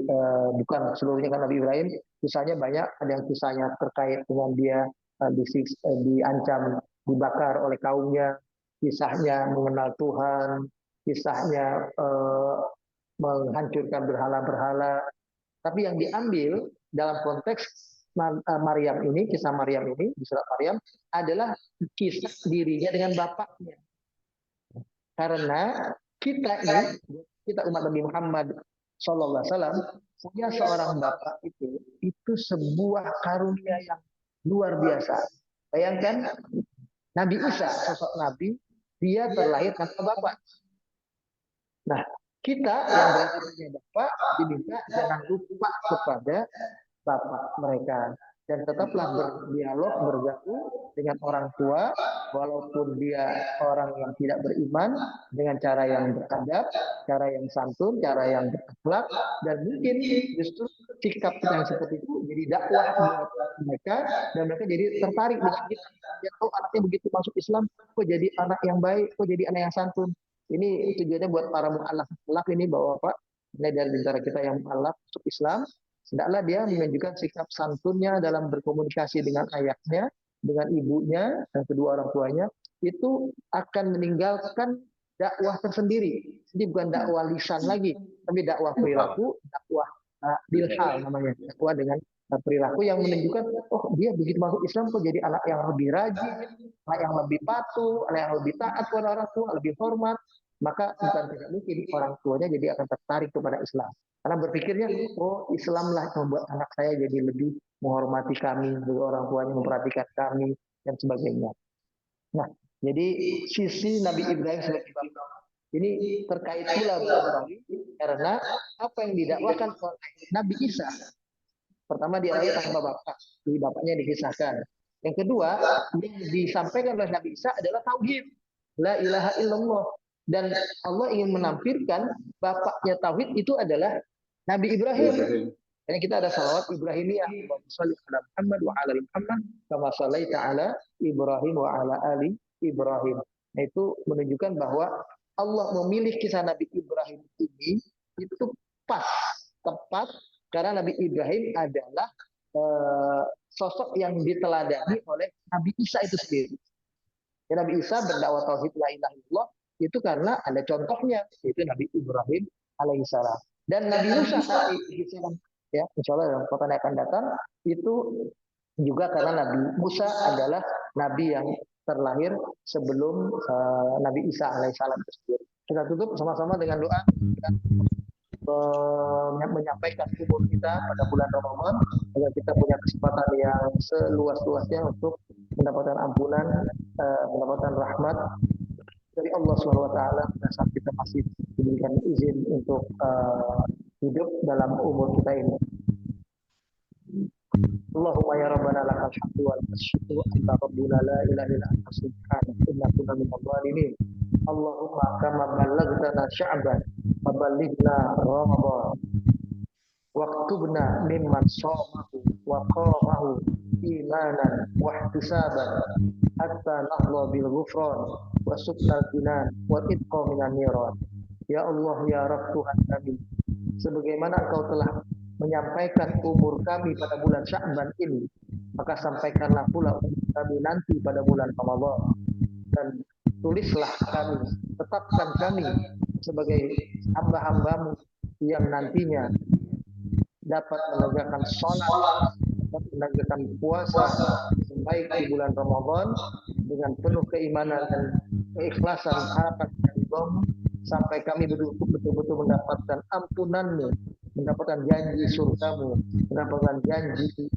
bukan seluruhnya kan Nabi Ibrahim, kisahnya banyak. Ada yang kisahnya terkait dengan dia diancam dibakar oleh kaumnya, kisahnya mengenal Tuhan, kisahnya menghancurkan berhala-berhala. Tapi yang diambil dalam konteks Maryam ini, kisah Maryam ini di surat Maryam adalah kisah dirinya dengan bapaknya. Karena kita ini, kita umat Nabi Muhammad Sallallahu Alaihi Wasallam punya seorang bapak itu sebuah karunia yang luar biasa. Bayangkan Nabi Isa, sosok Nabi, dia terlahir tanpa bapak. Nah, kita yang berarti punya bapak diminta jangan lupa kepada bapak mereka. Dan tetaplah berdialog, bergaul dengan orang tua, walaupun dia orang yang tidak beriman, dengan cara yang beradab, cara yang santun, cara yang berakhlak, dan mungkin justru sikap yang seperti itu jadi dakwah buat mereka, dan mereka jadi tertarik dengan kita. Ya, oh anaknya begitu masuk Islam, kok jadi anak yang baik, kok jadi anak yang santun. Ini tujuannya buat para mu'alaf ini, bahwa Pak, ini dari antara kita yang mu'alaf masuk Islam, hendaklah dia menunjukkan sikap santunnya dalam berkomunikasi dengan ayahnya, dengan ibunya, dan kedua orang tuanya, itu akan meninggalkan dakwah tersendiri. Jadi bukan dakwah lisan lagi, Tapi dakwah perilaku, dakwah bilhal namanya, dakwah dengan perilaku yang menunjukkan, oh dia begitu masuk Islam kok jadi anak yang lebih rajin, anak yang lebih patuh, anak yang lebih taat kepada orang tua, lebih hormat. Maka bukan tidak mungkin orang tuanya jadi akan tertarik kepada Islam. Karena berpikirnya, oh Islamlah yang membuat anak saya jadi lebih menghormati kami, orang tuanya memperhatikan kami, dan sebagainya. Nah, jadi sisi Nabi Ibrahim sebagai bapak ini terkait pula barangkali karena apa yang didakwakan oleh Nabi Isa. Pertama dia lahir tanpa bapak, jadi bapaknya dikisahkan. Yang kedua yang disampaikan oleh Nabi Isa adalah tauhid, la ilaha illallah. Dan Allah ingin menampilkan bapaknya tauhid itu adalah Nabi Ibrahim. Jadi kita ada salawat Ibrahimiyah, sholli ala Muhammad wa ala Muhammad kama shallaita ala Ibrahim wa ala ali Ibrahim. Nah, itu menunjukkan bahwa Allah memilih kisah Nabi Ibrahim ini itu pas, tepat, karena Nabi Ibrahim adalah sosok yang diteladani oleh Nabi Isa itu sendiri. Ya, Nabi Isa berdakwah tauhid la ilaha illallah itu karena ada contohnya, yaitu Nabi Ibrahim alaihissalam. Dan Nabi Musa alaihissalam, ya, insya Allah dalam kota yang akan datang, itu juga karena Nabi Musa adalah Nabi yang terlahir sebelum Nabi Isa alaihissalam tersebut. Kita tutup sama-sama dengan doa dan menyampaikan umur kita pada bulan Ramadan agar kita punya kesempatan yang seluas-luasnya untuk mendapatkan ampunan, mendapatkan rahmat dari Allah SWT pada saat kita masih diberikan izin untuk hidup dalam umur kita ini. Allahumma ya Rabbana lakal hamdu wal syukru anta rabbuna la ilaha illa anta subhanaka inna kunna minadh dhalimin. Allahumma kama ballaghtana sya'ban wa ballighna ramadan waktubna mimman shamahu wa qamahu imanan wa ihtisaban hatta nahla bil ghufran wa subnal jinan wa itqa minan niran. Ya Allah ya Rabb Tuhan kami, sebagaimana Engkau telah menyampaikan umur kami pada bulan Sya'ban ini, maka sampaikanlah pula umur kami nanti pada bulan Ramadan, dan tulislah kami, tetapkan kami sebagai hamba-hambamu yang nantinya dapat menegakkan sholat, dapat menegakkan puasa baik di bulan Ramadan dengan penuh keimanan dan keikhlasan harapan Allah, sampai kami betul-betul mendapatkan ampunan-Mu, mendapatkan janji surgamu, mendapatkan janji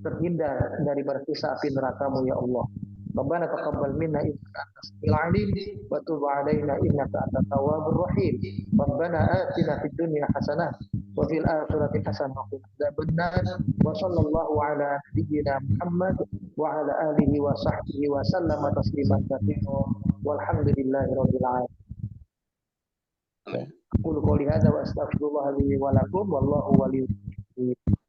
terhindar dari siksa api neraka-Mu ya Allah. Rabbana taqabbal minna innaka antas samiul alim wa tub 'alaina innaka antat tawwabur rahim. Rabbana atina fid dunya hasanah wa fil akhirati hasanah wa qina adzabannar. Wa sallallahu ala nabiyyina Muhammad wa ala alihi wa sahbihi wa sallama tasliman katsira. Walhamdulillahi rabbil alamin. Qul qouli hadza wa astaghfirullah li wa lakum wallahu waliyyu